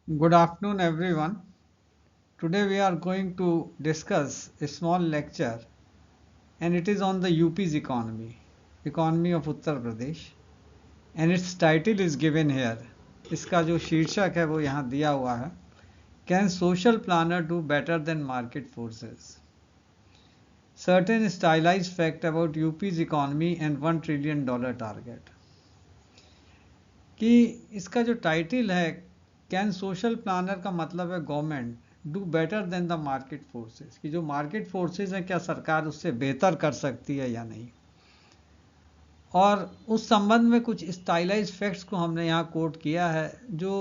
Good afternoon, everyone. Today we are going to discuss a small lecture, and it is on the UP's economy of Uttar Pradesh, and its title is given here. इसका जो शीर्षक है वो यहाँ दिया हुआ है. Can social planner do better than market forces? Certain stylized fact about UP's economy and $1 trillion target. कि इसका जो टाइटल है कैन सोशल प्लानर का मतलब है government do better than the market forces कि जो मार्केट फोर्सेस हैं क्या सरकार उससे बेहतर कर सकती है या नहीं. और उस संबंध में कुछ स्टाइलाइज फैक्ट्स को हमने यहाँ कोट किया है जो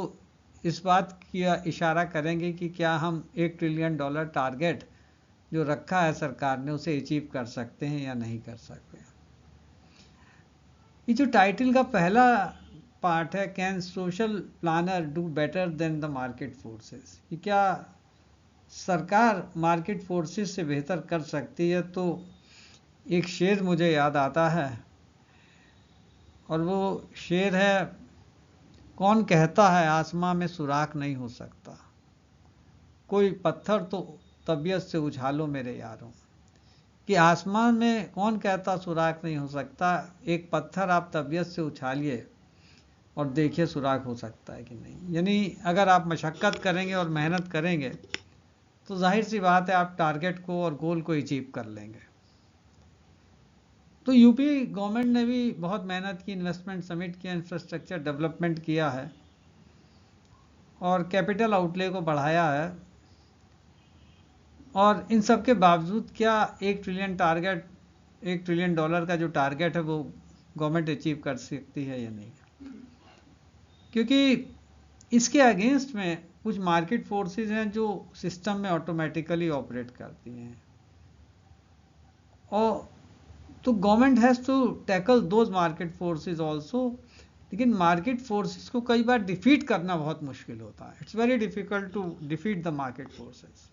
इस बात की इशारा करेंगे कि क्या हम $1 ट्रिलियन टारगेट जो रखा है सरकार ने उसे अचीव कर सकते हैं या नहीं कर सकते. ये जो टाइटल का पहला पार्ट है can social planner do better than the market forces कि क्या सरकार मार्केट फोर्सेस से बेहतर कर सकती है, तो एक शेर मुझे याद आता है और वो शेर है कौन कहता है आसमां में सुराख नहीं हो सकता, कोई पत्थर तो तबीयत से उछालो मेरे यारों. कि आसमान में कौन कहता सुराख नहीं हो सकता, एक पत्थर आप तबीयत से उछालिए और देखिए सुराख हो सकता है कि नहीं. यानी अगर आप मशक्क़त करेंगे और मेहनत करेंगे तो जाहिर सी बात है आप टारगेट को और गोल को अचीव कर लेंगे. तो यूपी गवर्नमेंट ने भी बहुत मेहनत की, इन्वेस्टमेंट समिट किया, इंफ्रास्ट्रक्चर डेवलपमेंट किया है और कैपिटल आउटले को बढ़ाया है. और इन सब के बावजूद क्या $1 ट्रिलियन का जो टारगेट है वो गवर्नमेंट अचीव कर सकती है या नहीं. क्योंकि इसके अगेंस्ट में कुछ मार्केट फोर्सेस हैं जो सिस्टम में ऑटोमेटिकली ऑपरेट करती हैं. और तो government has to tackle those market forces also. लेकिन मार्केट फोर्सेस को कई बार डिफीट करना बहुत मुश्किल होता है. It's very difficult to defeat the market forces,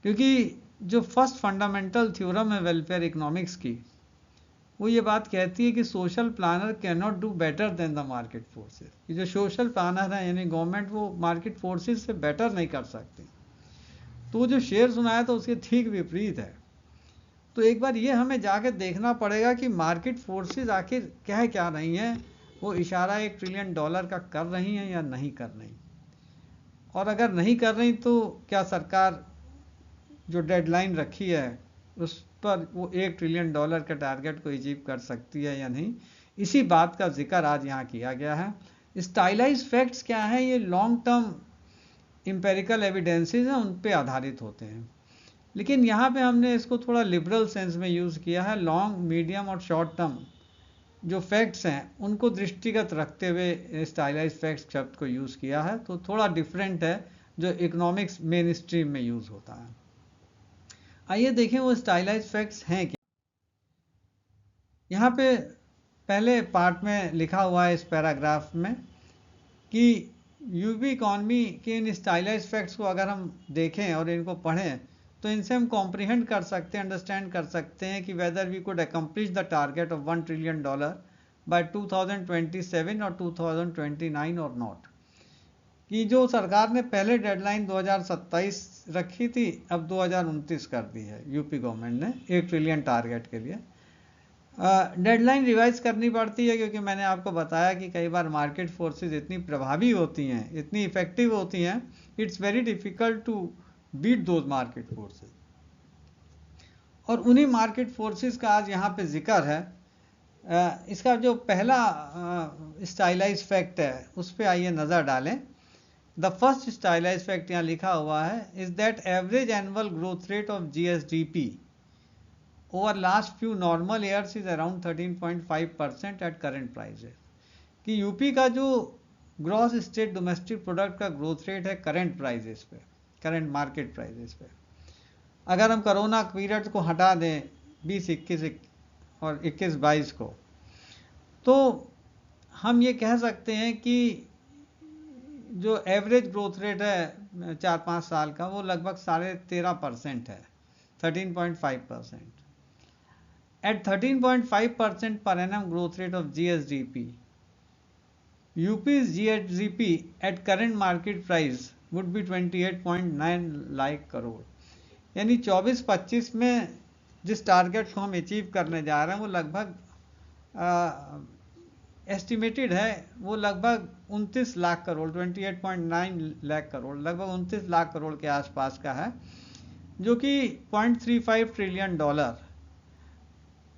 क्योंकि जो फर्स्ट फंडामेंटल थ्योरम है वेलफेयर इकोनॉमिक्स की वो ये बात कहती है कि social planner can not do better than the market forces. कि जो सोशल प्लानर है यानी गवर्नमेंट वो मार्केट फोर्सेस से बेटर नहीं कर सकती. तो वो जो शेर सुनाया तो उसके ठीक विपरीत है. तो एक बार ये हमें जाकर देखना पड़ेगा कि मार्केट फोर्सेस आखिर क्या रही हैं, वो इशारा $1 ट्रिलियन का कर रही हैं या नहीं कर रही. और अगर नहीं कर रही तो क्या सरकार जो डेडलाइन रखी है उस पर वो $1 ट्रिलियन के टारगेट को अचीव कर सकती है या नहीं. इसी बात का जिक्र आज यहाँ किया गया है. स्टाइलाइज फैक्ट्स क्या हैं, ये लॉन्ग टर्म इंपेरिकल एविडेंसेस हैं, उन पे आधारित होते हैं. लेकिन यहाँ पे हमने इसको थोड़ा लिबरल सेंस में यूज़ किया है. लॉन्ग, मीडियम और शॉर्ट टर्म जो फैक्ट्स हैं उनको दृष्टिगत रखते हुए स्टाइलाइज फैक्ट्स शब्द को यूज़ किया है. तो थोड़ा डिफरेंट है जो इकोनॉमिक्स मेन स्ट्रीम में यूज़ होता है. आइए देखें वो स्टाइलाइज फैक्ट्स हैं क्या. यहाँ पे पहले पार्ट में लिखा हुआ है इस पैराग्राफ में कि यूपी इकॉनमी के इन स्टाइलाइज फैक्ट्स को अगर हम देखें और इनको पढ़ें तो इनसे हम कॉम्प्रिहेंड कर सकते हैं, अंडरस्टैंड कर सकते हैं कि whether we could accomplish the target of $1 trillion by 2027 और 2029 और नॉट. कि जो सरकार ने पहले डेडलाइन 2027 रखी थी अब 2029 कर दी है यूपी गवर्नमेंट ने $1 ट्रिलियन टारगेट के लिए. डेडलाइन रिवाइज करनी पड़ती है क्योंकि मैंने आपको बताया कि कई बार मार्केट फोर्सेस इतनी प्रभावी होती हैं, इतनी इफेक्टिव होती हैं, it's very difficult to beat those market forces. और उन्हीं मार्केट फोर्सेस का आज यहाँ पे जिक्र है. इसका जो पहला स्टाइलाइज फैक्ट है उस पर आइए नज़र डालें. द फर्स्ट स्टाइलाइज फैक्ट यहाँ लिखा हुआ है is that average annual growth rate of GSDP over last few normal years is around 13.5% at current prices. कि यूपी का जो ग्रॉस स्टेट डोमेस्टिक प्रोडक्ट का ग्रोथ रेट है करेंट प्राइजेस पे, करेंट मार्केट प्राइजेस पे, अगर हम कोरोना पीरियड को हटा दें 2021 और 21-22 को, तो हम ये कह सकते हैं कि जो एवरेज ग्रोथ रेट है 4-5 साल का वो लगभग 13.5% है, 13.5%. At 13.5% per annum growth rate of GSDP, यूपी's GSDP at current market price would be 28.9 lakh crore. यानी 24-25 में जिस टारगेट को हम अचीव करने जा रहे हैं वो लगभग एस्टिमेटेड है, वो लगभग 29 लाख करोड़, 28.9 लाख करोड़, लगभग 29 लाख करोड़ के आसपास का है, जो कि $0.35 ट्रिलियन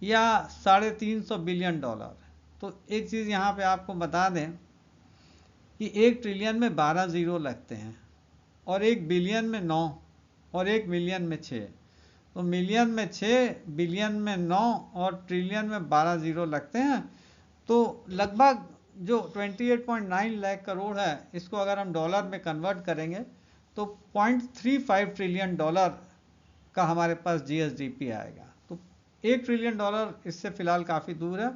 या 350 बिलियन डॉलर। तो एक चीज़ यहाँ पे आपको बता दें कि 1 ट्रिलियन में 12 ज़ीरो लगते हैं, और 1 बिलियन में 9, और 1 मिलियन में 6। तो मिलियन में 6, बिलियन में 9 और ट्रिलियन में 12 ज़ीरो लगते हैं। तो लगभग जो 28.9 लाख करोड़ है, इसको अगर हम डॉलर में कन्वर्ट करेंगे तो $0.35 ट्रिलियन का हमारे पास GSDP आएगा। तो $1 ट्रिलियन इससे फ़िलहाल काफ़ी दूर है,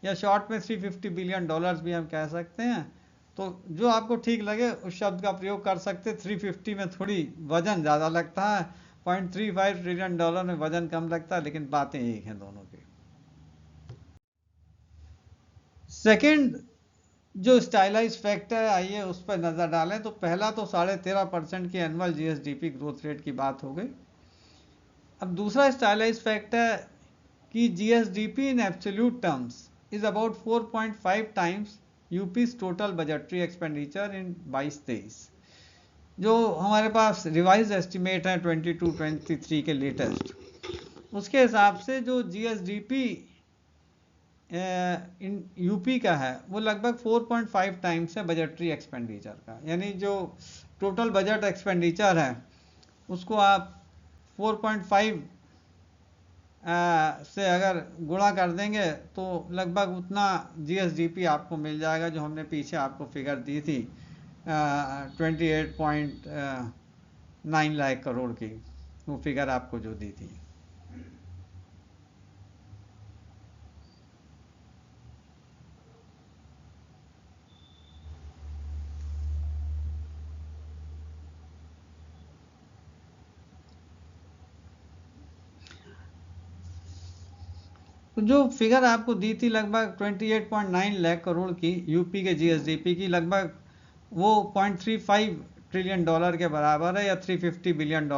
या शॉर्ट में $350 बिलियन भी हम कह सकते हैं। तो जो आपको ठीक लगे उस शब्द का प्रयोग कर सकते हैं। 350 में थोड़ी वजन ज़्यादा लगता है, $0.35 ट्रिलियन में वजन कम लगता है, लेकिन बातें एक हैं दोनों की। सेकंड जो स्टाइलाइज फैक्ट है, आइए उस पर नज़र डालें। तो पहला तो 13.5% की एनुअल GSDP ग्रोथ रेट की बात हो गई। अब दूसरा स्टाइलाइज फैक्ट है कि GSDP in absolute terms is about 4.5 times UP's total budgetary expenditure in 22-23। जो हमारे पास रिवाइज एस्टिमेट है 22-23 के लेटेस्ट, उसके हिसाब से जो GSDP इन यूपी का है वो लगभग 4.5 टाइम्स है बजटरी एक्सपेंडिचर का। यानी जो टोटल बजट एक्सपेंडिचर है उसको आप 4.5 से अगर गुणा कर देंगे तो लगभग उतना GSDP आपको मिल जाएगा, जो हमने पीछे आपको फिगर दी थी 28.9 लाख करोड़ की, वो फिगर आपको जो दी थी। तो जो फिगर आपको दी थी लगभग 28.9 लाख करोड़ की यूपी के GSDP की, लगभग वो $0.35 ट्रिलियन के बराबर है, या $350 बिलियन।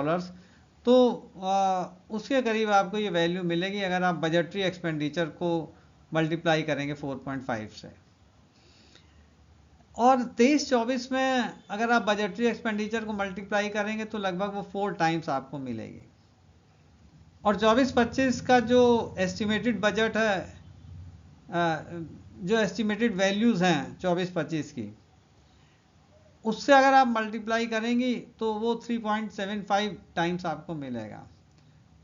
तो उसके करीब आपको ये वैल्यू मिलेगी अगर आप बजटरी एक्सपेंडिचर को मल्टीप्लाई करेंगे 4.5 से। और 23-24 में अगर आप बजटरी एक्सपेंडिचर को मल्टीप्लाई करेंगे तो लगभग वो 4 टाइम्स आपको मिलेगी। और 24-25 का जो एस्टिमेटेड बजट है, जो एस्टिमेटेड वैल्यूज़ हैं 24-25 की, उससे अगर आप मल्टीप्लाई करेंगी तो वो 3.75 टाइम्स आपको मिलेगा।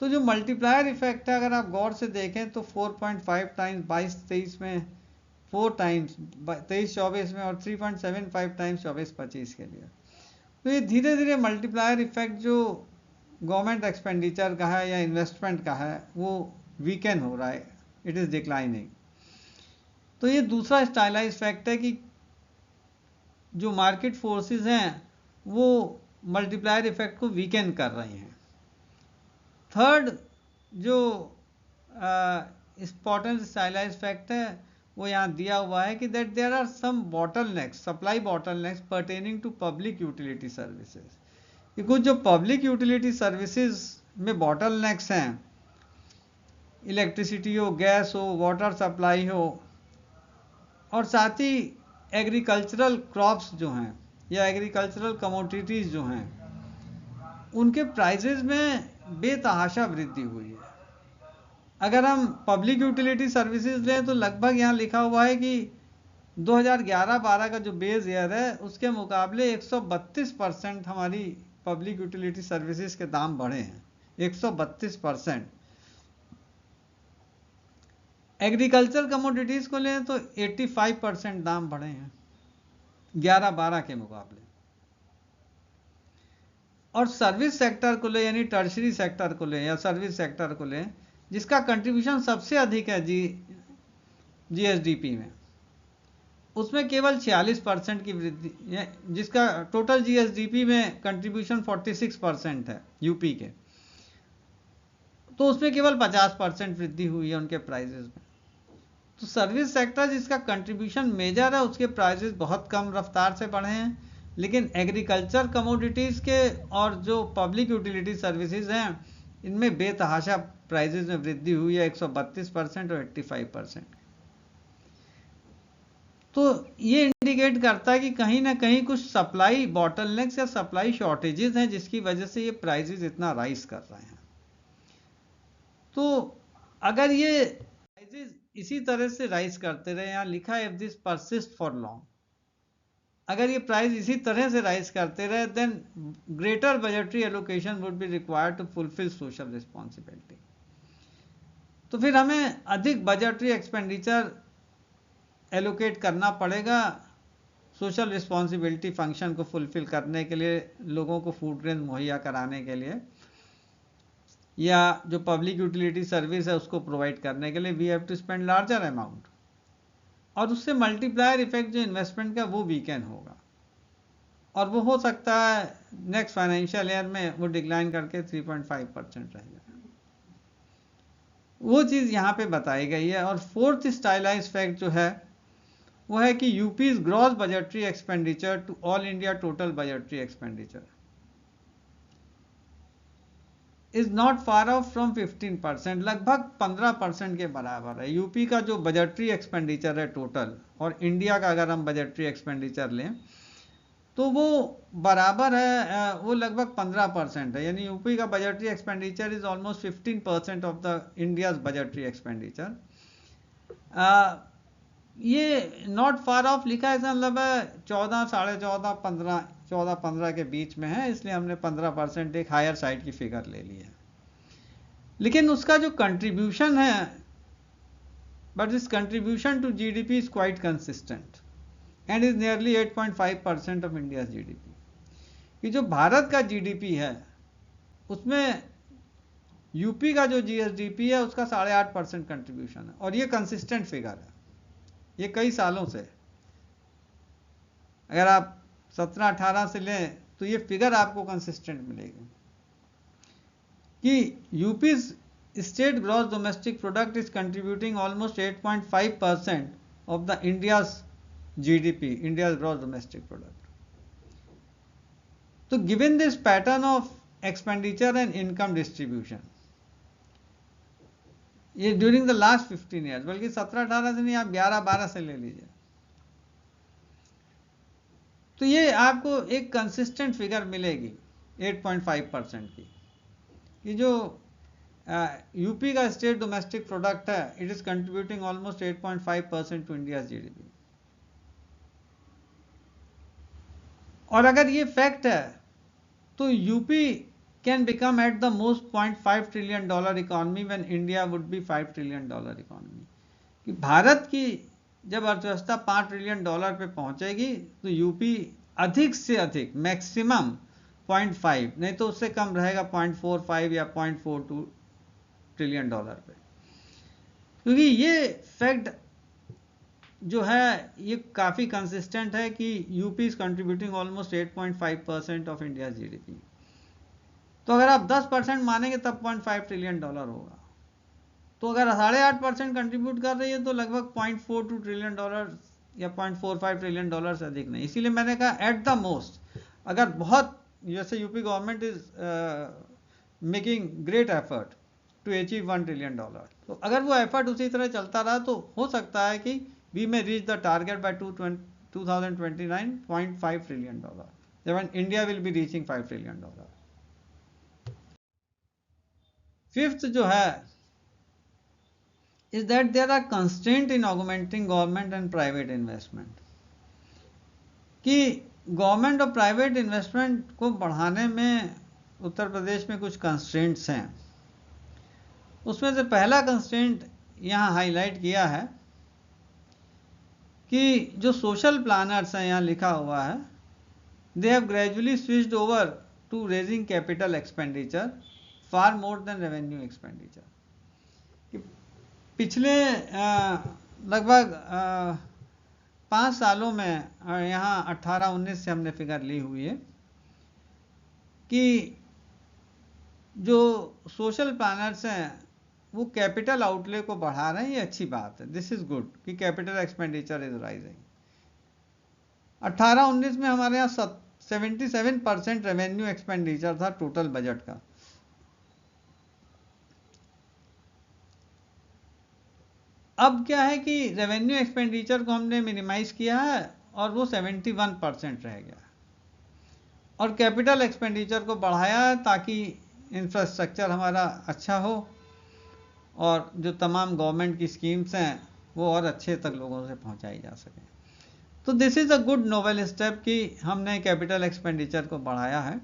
तो जो मल्टीप्लायर इफेक्ट है अगर आप गौर से देखें तो 4.5 टाइम्स 22-23 में, 4 टाइम्स 23-24 में, और 3.75 टाइम्स 24-25 के लिए। तो ये धीरे धीरे मल्टीप्लायर इफेक्ट जो गवर्नमेंट एक्सपेंडिचर का है या इन्वेस्टमेंट का है वो वीकेन हो रहा है, इट इज़ डिक्लाइनिंग। तो ये दूसरा स्टाइलाइज फैक्ट है कि जो मार्केट फोर्सेस हैं वो मल्टीप्लायर इफेक्ट को वीकेन कर रही हैं। थर्ड जो इम्पॉर्टेंट स्टाइलाइज फैक्ट है वो यहाँ दिया हुआ है कि that there are some bottlenecks, supply bottlenecks pertaining to public utility services. कि कुछ जो पब्लिक यूटिलिटी सर्विसेज में बॉटलनेक्स हैं, इलेक्ट्रिसिटी हो, गैस हो, वाटर सप्लाई हो, और साथ ही एग्रीकल्चरल क्रॉप्स जो हैं या एग्रीकल्चरल कमोडिटीज़ जो हैं, उनके प्राइसेस में बेतहाशा वृद्धि हुई है। अगर हम पब्लिक यूटिलिटी सर्विसेज लें तो लगभग यहाँ लिखा हुआ है कि 2011-12 का जो बेस ईयर है उसके मुकाबले 132% हमारी पब्लिक यूटिलिटी सर्विसेज के दाम बढ़े हैं, 132%। एग्रीकल्चर कमोडिटीज़ को लें तो 85% दाम बढ़े हैं 11-12 के मुकाबले। और सर्विस सेक्टर को लें, यानी टर्शरी सेक्टर को लें या सर्विस सेक्टर को लें, जिसका कंट्रीब्यूशन सबसे अधिक है GSDP में, उसमें केवल 46% की वृद्धि, जिसका टोटल GSDP में कंट्रीब्यूशन 46% है यूपी के, तो उसमें केवल 50% वृद्धि हुई है उनके प्राइसेस में। तो सर्विस सेक्टर जिसका कंट्रीब्यूशन मेजर है उसके प्राइसेस बहुत कम रफ्तार से बढ़े हैं, लेकिन एग्रीकल्चर कमोडिटीज़ के और जो पब्लिक यूटिलिटी सर्विसेज हैं इनमें बेतहाशा प्राइसेस में वृद्धि हुई है 132% और 85%। तो ये इंडिकेट करता है कि कहीं ना कहीं कुछ सप्लाई बॉटलनेक्स या सप्लाई शॉर्टेजेस हैं जिसकी वजह से ये प्राइसेस इतना राइज कर रहे हैं। तो अगर ये प्राइसेस इसी तरह से राइज करते रहे, यहाँ लिखा है if this persist for long, अगर ये प्राइस इसी तरह से राइज करते रहे then greater budgetary allocation would be required to fulfil social responsibility. तो फिर हमें अधिक बजटरी एक्सपेंडिचर एलोकेट करना पड़ेगा सोशल रिस्पॉन्सिबिलिटी फंक्शन को फुलफिल करने के लिए, लोगों को फूड ग्रेन मुहैया कराने के लिए, या जो पब्लिक यूटिलिटी सर्विस है उसको प्रोवाइड करने के लिए we have to spend larger amount, और उससे मल्टीप्लायर इफेक्ट जो इन्वेस्टमेंट का वो वीकेंड होगा, और वो हो सकता है नेक्स्ट फाइनेंशियल ईयर में वो डिक्लाइन करके 3.5% रह जाए। वो चीज़ यहाँ पे बताई गई है। और फोर्थ स्टाइलाइज फैक्ट जो है वो है कि UP's gross budgetary expenditure to all India total budgetary expenditure is not far off from 15%, लगभग 15% के बराबर है। यूपी का जो बजटरी एक्सपेंडिचर है टोटल, और इंडिया का अगर हम बजटरी एक्सपेंडिचर लें तो वो बराबर है, वो लगभग 15% है। यानी यूपी का budgetary expenditure is almost 15% of the India's budgetary expenditure. ये नॉट फार ऑफ लिखा है, इसका मतलब है 14, 14.5, 15, 14-15 के बीच में है, इसलिए हमने 15% एक हायर साइड की फिगर ले ली है। लेकिन उसका जो कंट्रीब्यूशन है, but this contribution to GDP is quite consistent and is nearly 8.5% of India GDP. कि जो भारत का जीडीपी है उसमें यूपी का जो जीएसडीपी है उसका 8.5% कंट्रीब्यूशन है, और ये कंसिस्टेंट फिगर है, ये कई सालों से। अगर आप 17-18 से लें तो ये फिगर आपको कंसिस्टेंट मिलेगी कि UP state gross domestic product is contributing almost 8.5% of the India's GDP, India's gross domestic product. तो given this pattern of expenditure and income distribution, ये ड्यूरिंग द लास्ट 15 ईयर्स, बल्कि 17-18 से नहीं, आप 11-12 से ले लीजिए, तो ये आपको एक कंसिस्टेंट फिगर मिलेगी 8.5% की। कि जो यूपी का स्टेट डोमेस्टिक प्रोडक्ट है it is contributing almost 8.5% to India GDP. और अगर ये फैक्ट है तो UP can become at the most $0.5 trillion economy when India would be $5 trillion economy. कि भारत की जब अर्थव्यवस्था $5 ट्रिलियन पे पहुंचेगी तो यूपी अधिक से अधिक मैक्सिमम 0.5, नहीं तो उससे कम रहेगा 0.45 या 0.42 ट्रिलियन पे। क्योंकि ये फैक्ट जो है ये काफ़ी कंसिस्टेंट है कि UP is contributing almost 8.5% of India GDP. तो अगर आप 10% मानेंगे तब $0.5 ट्रिलियन होगा। तो अगर 8.5% कंट्रीब्यूट कर रही है तो लगभग $0.42 ट्रिलियन या $0.45 ट्रिलियन से अधिक नहीं। इसीलिए मैंने कहा एट द मोस्ट, अगर बहुत, जैसे UP government is making great effort to achieve $1 trillion, तो अगर वो एफर्ट उसी तरह चलता रहा तो हो सकता है कि we may reach the target by 2029 $0.5 trillion, जब India will be reaching $5 trillion. Fifth जो है is that there are constraints in augmenting government and private investment, कि गवर्नमेंट और प्राइवेट इन्वेस्टमेंट को बढ़ाने में उत्तर प्रदेश में कुछ कंस्ट्रेंट्स हैं। उसमें से पहला कंस्ट्रेंट यहाँ हाईलाइट किया है कि जो सोशल प्लानर्स हैं, यहाँ लिखा हुआ है, they have gradually switched over to raising capital expenditure far more than revenue expenditure. पिछले लगभग 5 सालों में, यहाँ 18-19 से हमने फिगर ली हुई है, कि जो सोशल प्लानर्स हैं वो कैपिटल आउटले को बढ़ा रहे हैं, ये अच्छी बात है, दिस इज गुड कि कैपिटल एक्सपेंडिचर इज राइजिंग। 18-19 में हमारे यहाँ 77% रेवेन्यू एक्सपेंडिचर था टोटल बजट का। अब क्या है कि रेवेन्यू एक्सपेंडिचर को हमने मिनिमाइज किया है और वो 71% रह गया, और कैपिटल एक्सपेंडिचर को बढ़ाया है ताकि इंफ्रास्ट्रक्चर हमारा अच्छा हो और जो तमाम गवर्नमेंट की स्कीम्स हैं वो और अच्छे तक लोगों से पहुंचाई जा सके। तो this is a good novel step कि हमने कैपिटल एक्सपेंडिचर को बढ़ाया है।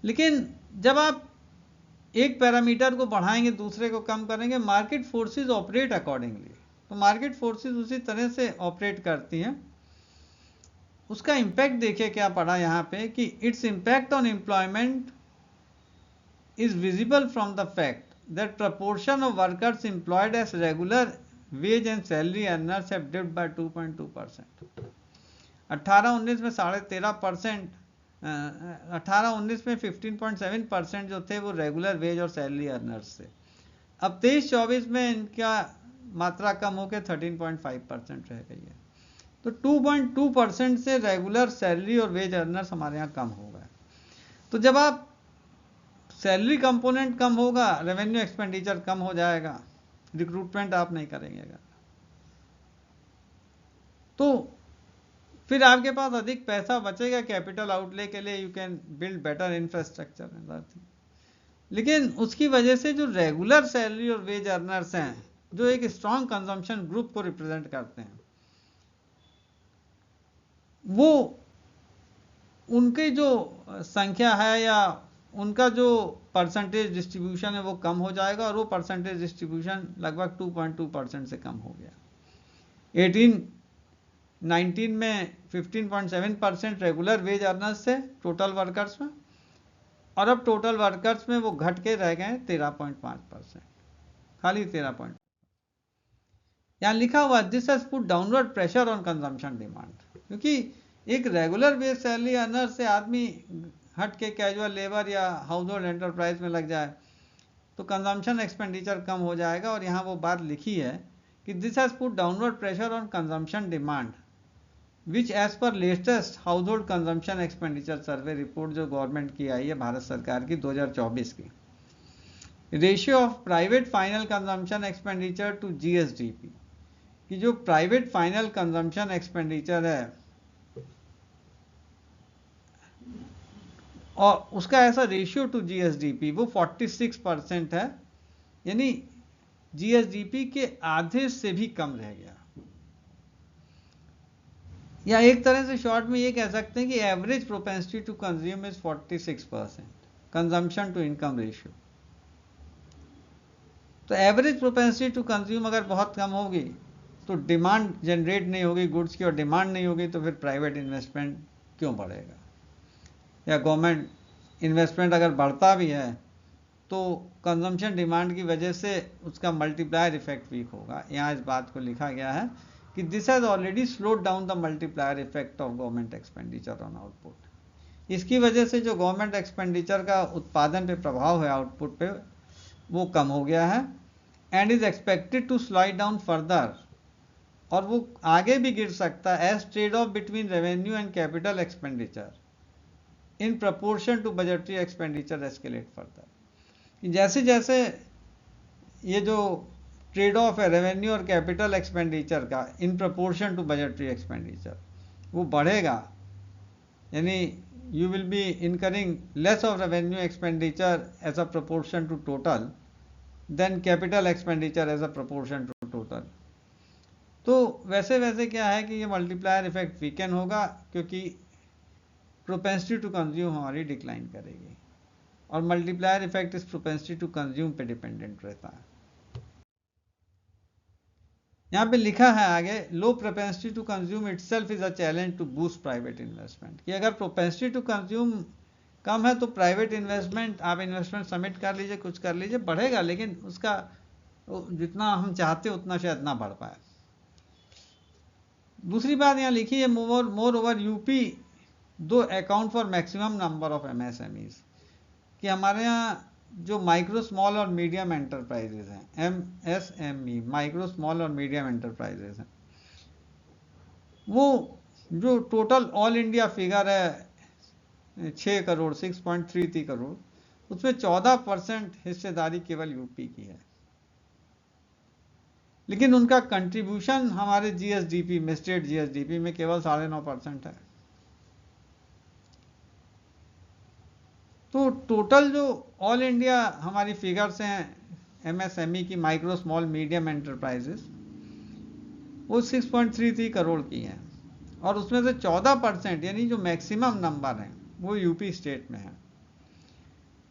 लेकिन जब आप एक पैरामीटर को बढ़ाएंगे दूसरे को कम करेंगे, मार्केट फोर्सेस ऑपरेट अकॉर्डिंगली। तो मार्केट फोर्सेस उसी तरह से ऑपरेट करती हैं। उसका इम्पैक्ट देखिए क्या पड़ा यहाँ पे कि its impact on employment is visible from the fact that proportion of workers employed as regular wage and salary earners have dipped by 2.2%। 18-19 में 13.5%, 18-19 में 15.7% जो थे वो रेगुलर वेज और सैलरी अर्नर्स थे। अब 23-24 में इनका मात्रा कम होकर 13.5% रह गई है। तो 2.2% से रेगुलर सैलरी और वेज अर्नर्स हमारे यहाँ कम हो गए। तो जब आप सैलरी कंपोनेंट कम होगा, रेवेन्यू एक्सपेंडिचर कम हो जाएगा, रिक्रूटमेंट आप नहीं करेंगे अगर, तो फिर आपके पास अधिक पैसा बचेगा कैपिटल आउटले के लिए, you can build better infrastructure. लेकिन उसकी वजह से जो रेगुलर सैलरी और वेज अर्नर्स हैं, जो एक स्ट्रॉन्ग कंजम्पशन ग्रुप को रिप्रेजेंट करते हैं, वो उनकी जो संख्या है या उनका जो परसेंटेज डिस्ट्रीब्यूशन है वो कम हो जाएगा, और वो परसेंटेज डिस्ट्रीब्यूशन लगभग 2.2% से कम हो गया। 18-19 में 15.7% रेगुलर वेज अर्नर्स थे टोटल वर्कर्स में, और अब टोटल वर्कर्स में वो घट के रह गए 13.5%, खाली 13. यहाँ लिखा हुआ this has put downward pressure on consumption demand, क्योंकि एक रेगुलर वेज सैलरी अर्नर से आदमी हट के कैजुअल लेबर या हाउस होल्ड एंटरप्राइज में लग जाए तो कंजम्पशन एक्सपेंडिचर कम हो जाएगा। और यहाँ वो बात लिखी है कि this has put downward pressure on consumption demand which as per latest household consumption expenditure survey report जो गवर्नमेंट की आई है भारत सरकार की 2024 की, ratio of private final consumption expenditure to GSDP, कि जो प्राइवेट फाइनल कंजम्पशन एक्सपेंडिचर है और उसका ऐसा रेशियो टू जीएसडीपी वो 46% है, यानी जीएसडीपी के आधे से भी कम रह गया। या एक तरह से शॉर्ट में ये कह सकते हैं कि average propensity to consume is 46% consumption to income ratio. तो एवरेज प्रोपेंसिटी टू कंज्यूम अगर बहुत कम होगी तो डिमांड जनरेट नहीं होगी गुड्स की, और डिमांड नहीं होगी तो फिर प्राइवेट इन्वेस्टमेंट क्यों बढ़ेगा, या गवर्नमेंट इन्वेस्टमेंट अगर बढ़ता भी है तो कंजम्पशन डिमांड की वजह से उसका मल्टीप्लायर इफेक्ट वीक होगा। यहाँ इस बात को लिखा गया है कि this has already slowed down the multiplier effect of government expenditure on output. इसकी वजह से जो गवर्नमेंट एक्सपेंडिचर का उत्पादन पे प्रभाव है आउटपुट पे वो कम हो गया है, and is expected to slide down further, और वो आगे भी गिर सकता है as trade off between revenue and capital expenditure in proportion to budgetary expenditure escalate further. जैसे जैसे ये जो ट्रेड ऑफ है रेवेन्यू और कैपिटल एक्सपेंडिचर का in proportion to budgetary expenditure वो बढ़ेगा, यानी you will be incurring less of revenue expenditure as a proportion to total than capital expenditure as a proportion to total। तो वैसे वैसे क्या है कि ये मल्टीप्लायर इफेक्ट वीकन होगा क्योंकि प्रोपेंसिटी टू कंज्यूम हमारी डिक्लाइन करेगी, और मल्टीप्लायर इफेक्ट इस प्रोपेंसिटी टू कंज्यूम पे डिपेंडेंट रहता है। यहाँ पे लिखा है आगे low propensity to consume itself is a challenge to boost private investment, कि अगर प्रोपेंसिटी टू कंज्यूम कम है तो प्राइवेट इन्वेस्टमेंट, आप इन्वेस्टमेंट सबमिट कर लीजिए, कुछ कर लीजिए, बढ़ेगा, लेकिन उसका जितना हम चाहते उतना शायद ना बढ़ पाए। दूसरी बात यहाँ लिखी है मोर ओवर यूपी दो account for maximum number of MSMEs, कि हमारे यहाँ जो माइक्रो स्मॉल और मीडियम एंटरप्राइजेज हैं, MSME, माइक्रो स्मॉल और मीडियम एंटरप्राइजेज हैं, वो जो टोटल ऑल इंडिया फिगर है 6 करोड़ 6.33 करोड़, उसमें 14% हिस्सेदारी केवल यूपी की है, लेकिन उनका कंट्रीब्यूशन हमारे जीएसडीपी में, स्टेट जीएसडीपी में केवल 9.5% है। तो टोटल जो ऑल इंडिया हमारी फिगर्स हैं MSME की, माइक्रो स्मॉल मीडियम एंटरप्राइजेस, वो 6.33 करोड़ की हैं, और उसमें से 14% यानी जो मैक्सिमम नंबर है वो यूपी स्टेट में है,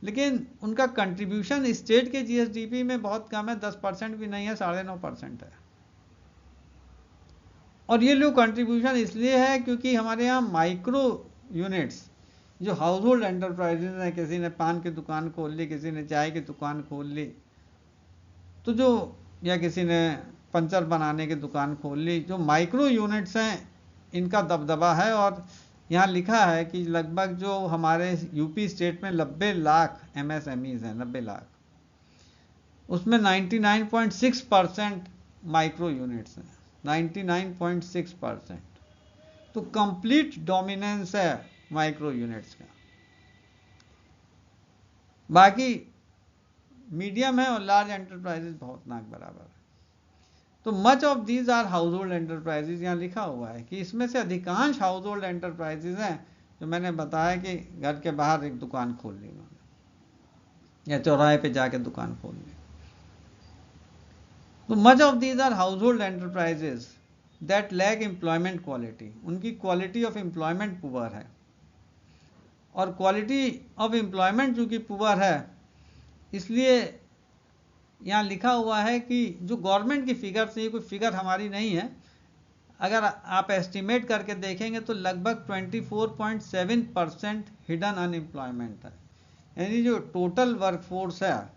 लेकिन उनका कंट्रीब्यूशन स्टेट के जीएसडीपी में बहुत कम है, 10% भी नहीं है, 9.5% है। और ये लो कंट्रीब्यूशन इसलिए है क्योंकि हमारे यहाँ माइक्रो यूनिट्स, जो हाउस होल्ड एंटरप्राइजेज हैं, किसी ने पान की दुकान खोल ली, किसी ने चाय की दुकान खोल ली, तो जो, या किसी ने पंचर बनाने की दुकान खोल ली, जो माइक्रो यूनिट्स हैं इनका दबदबा है। और यहाँ लिखा है कि लगभग जो हमारे यूपी स्टेट में 90 लाख MSMEs हैं, 90 लाख, उसमें 99.6% माइक्रो यूनिट्स हैं, 99.6%। तो कंप्लीट डोमिनेंस है माइक्रो यूनिट्स का। बाकी मीडियम है और लार्ज एंटरप्राइजेज बहुत नाक बराबर है। तो much of these are household enterprises, यहाँ लिखा हुआ है कि इसमें से अधिकांश हाउस होल्ड एंटरप्राइजेज हैं, जो मैंने बताया कि घर के बाहर एक दुकान खोल ली उन्होंने, या चौराहे पे जाके दुकान खोल ली। तो much of these are household enterprises that lack employment quality, उनकी क्वालिटी ऑफ एम्प्लॉयमेंट पुअर है, और क्वालिटी ऑफ एम्प्लॉयमेंट चूंकि पुअर है, इसलिए यहाँ लिखा हुआ है कि जो गवर्नमेंट की फिगर से, ये कोई फिगर हमारी नहीं है, अगर आप एस्टिमेट करके देखेंगे तो लगभग 24.7% हिडन अनएम्प्लॉयमेंट है। यानी जो टोटल वर्कफोर्स है,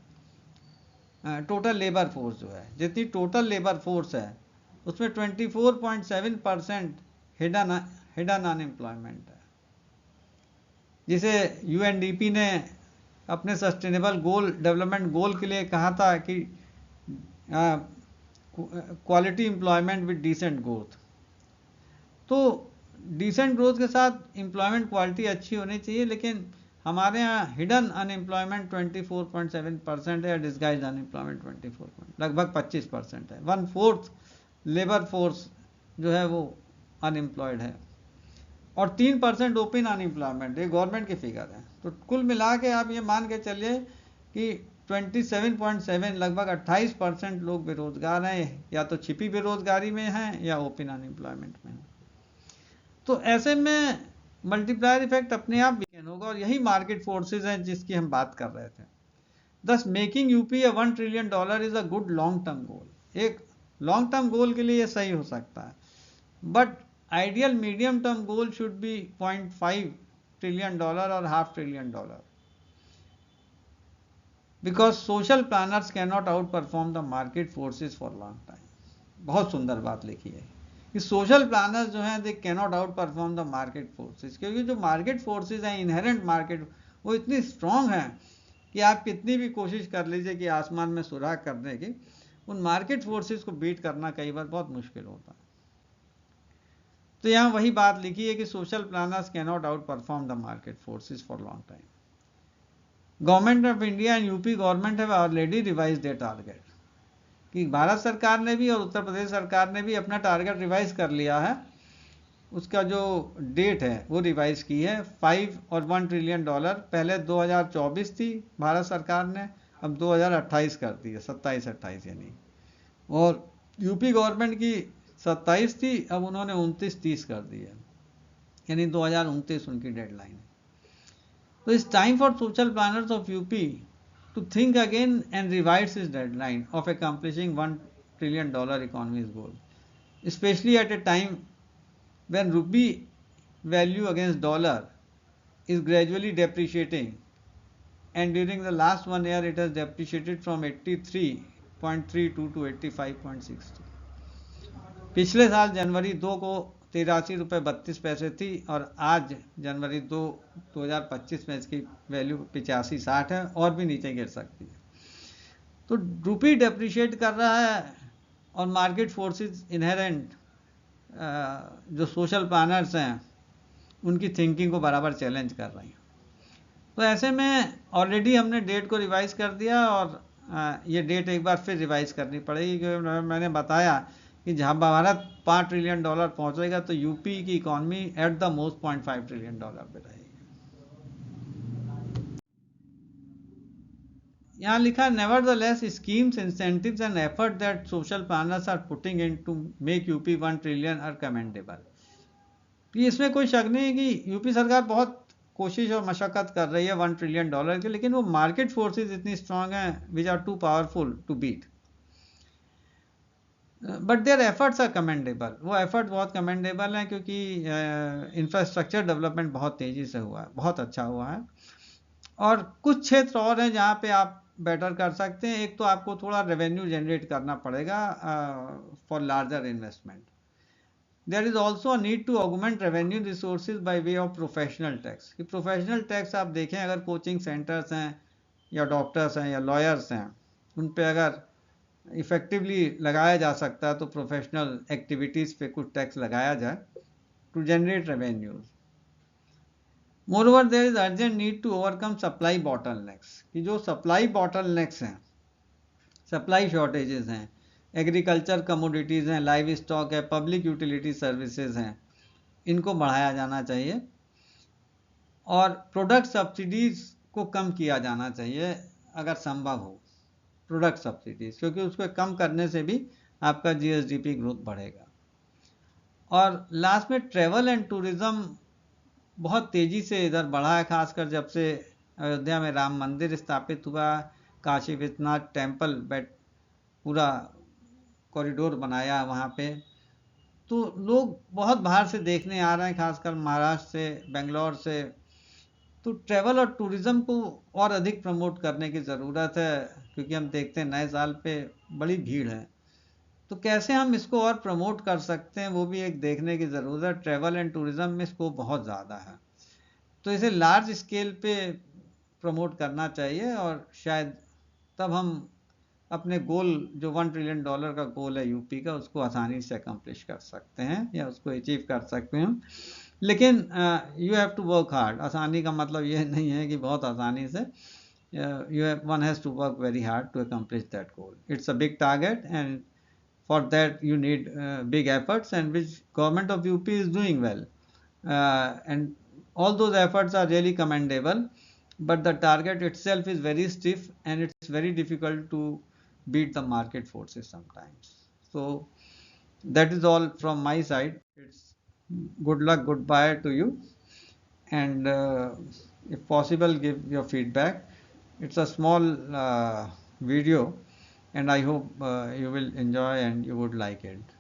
टोटल लेबर फोर्स जो है, जितनी टोटल लेबर फोर्स है उसमें 24.7% हिडन अनएम्प्लॉयमेंट है, जिसे UNDP ने अपने सस्टेनेबल गोल, डेवलपमेंट गोल के लिए कहा था कि quality employment with decent growth. तो डिसेंट ग्रोथ के साथ एम्प्लॉयमेंट क्वालिटी अच्छी होनी चाहिए, लेकिन हमारे यहाँ हिडन अनएम्प्लॉयमेंट 24.7% है, डिस्गाइज अनएम्प्लॉयमेंट 24, लगभग 25% है। 1/4 लेबर फोर्स जो है वो अनएम्प्लॉयड है, और 3% ओपन अनएम्प्लॉयमेंट, ये गवर्नमेंट की फिगर है। तो कुल मिला के आप ये मान के चलिए कि 27.7, लगभग 28% लोग बेरोजगार हैं, या तो छिपी बेरोजगारी में हैं या ओपन अनएम्प्लॉयमेंट में हैं। तो ऐसे में मल्टीप्लायर इफेक्ट अपने आप बिगिन होगा, और यही मार्केट फोर्सेज हैं जिसकी हम बात कर रहे थे। दस making UP a $1 trillion is a good long term goal. एक लॉन्ग टर्म गोल के लिए ये सही हो सकता है, but ideal medium term goal should be $0.5 trillion और $0.5 trillion, because social planners can not out perform the market forces for long time. बहुत सुंदर बात लिखी है कि सोशल प्लानर्स जो हैं they can not out perform the market forces, क्योंकि जो मार्केट फोर्सेज हैं इनहेरेंट मार्केट, वो इतनी स्ट्रांग हैं कि आप कितनी भी कोशिश कर लीजिए कि आसमान में सुराख करने की, उन मार्केट फोर्सेज को बीट करना कई बार बहुत मुश्किल होता है। तो यहाँ वही बात लिखी है कि social planners can not out perform the market forces for long time. Government of India and UP government have already revise their target, कि भारत सरकार ने भी और उत्तर प्रदेश सरकार ने भी अपना टारगेट रिवाइज कर लिया है। उसका जो डेट है वो रिवाइज की है, 5 और $1 ट्रिलियन। पहले 2024 थी भारत सरकार ने, अब 2028 कर दी है, 27-28 यानी। और यूपी गवर्नमेंट की 27 थी, अब उन्होंने 29-30 कर दी है, यानी 2029 उनकी डेडलाइन है। तो it's time for social planners of UP to think again and revise his deadline of accomplishing $1 trillion economy's goal, especially at a time when rupee value against dollar is gradually depreciating, and during the last 1 year it has depreciated from 83.32 to 85.62। पिछले साल जनवरी 2 को ₹83.32 थी और आज जनवरी 2025 में इसकी value 85-60 है और भी नीचे गिर सकती है। तो रुपी डेप्रिशिएट कर रहा है और मार्केट फोर्सेस इनहेरेंट जो सोशल प्लानर्स हैं उनकी थिंकिंग को बराबर चैलेंज कर रही हैं। तो ऐसे में ऑलरेडी हमने डेट को रिवाइज कर दिया और ये डेट एक बार फिर रिवाइज करनी पड़ेगी, क्योंकि मैंने बताया कि जहाँ भारत $5 ट्रिलियन पहुंचेगा तो यूपी की economy eight the most $0.5 trillion पे रहेगी। यहाँ लिखा nevertheless schemes, incentives and effort that social planners are putting in to make UP 1 trillion are commendable। तो इसमें कोई शक नहीं है कि यूपी सरकार बहुत कोशिश और मशक्कत कर रही है $1 ट्रिलियन की, लेकिन वो मार्केट फोर्सेस इतनी स्ट्रांग हैं which are too powerful to beat, but their efforts are commendable. वो एफर्ट बहुत कमेंडेबल हैं क्योंकि इंफ्रास्ट्रक्चर डेवलपमेंट बहुत तेज़ी से हुआ है, बहुत अच्छा हुआ है। और कुछ क्षेत्र और हैं जहाँ पे आप बेटर कर सकते हैं। एक तो आपको थोड़ा रेवेन्यू जनरेट करना पड़ेगा for larger investment. There is also a need to augment revenue resources by way of professional tax. कि प्रोफेशनल टैक्स आप देखें, अगर कोचिंग सेंटर्स हैं या डॉक्टर्स हैं या लॉयर्स हैं, उन पे अगर इफेक्टिवली लगाया जा सकता है तो प्रोफेशनल एक्टिविटीज़ पे कुछ टैक्स लगाया जाए to generate revenues. Moreover there is urgent need to overcome supply bottlenecks. कि जो सप्लाई बॉटलनेक्स हैं, सप्लाई शॉर्टेजेस हैं, एग्रीकल्चर कमोडिटीज़ हैं, लाइव स्टॉक है, पब्लिक यूटिलिटी सर्विसेज हैं, इनको बढ़ाया जाना चाहिए और प्रोडक्ट सब्सिडीज़ को कम किया जाना चाहिए अगर संभव हो, प्रोडक्ट सब्सिडीज़, क्योंकि उसको कम करने से भी आपका जीएसडीपी ग्रोथ बढ़ेगा। और लास्ट में ट्रैवल एंड टूरिज़्म बहुत तेज़ी से इधर बढ़ा है, खासकर जब से अयोध्या में राम मंदिर स्थापित हुआ, काशी विश्वनाथ टेम्पल बेट पूरा कॉरिडोर बनाया वहाँ पे, तो लोग बहुत बाहर से देखने आ रहे हैं, खासकर महाराष्ट्र से, बेंगलोर से। तो ट्रैवल और टूरिज़्म को और अधिक प्रमोट करने की ज़रूरत है, क्योंकि हम देखते हैं नए साल पे बड़ी भीड़ है। तो कैसे हम इसको और प्रमोट कर सकते हैं वो भी एक देखने की ज़रूरत है। ट्रैवल एंड टूरिज़्म में इसको बहुत ज़्यादा है, तो इसे लार्ज स्केल पे प्रमोट करना चाहिए और शायद तब हम अपने गोल जो $1 ट्रिलियन का गोल है यूपी का, उसको आसानी से अकम्प्लिश कर सकते हैं या उसको अचीव कर सकते हैं। लेकिन you have to work hard. आसानी का मतलब ये नहीं है कि बहुत आसानी से, one has to work very hard to accomplish that goal. It's a big target and for that you need big efforts, and which government of UP is doing well, and all those efforts are really commendable, but the target itself is very stiff and it's very difficult to beat the market forces sometimes. So that is all from my side. It's good luck, goodbye to you, and if possible give your feedback. It's a small video and I hope you will enjoy and you would like it.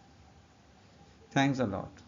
Thanks a lot.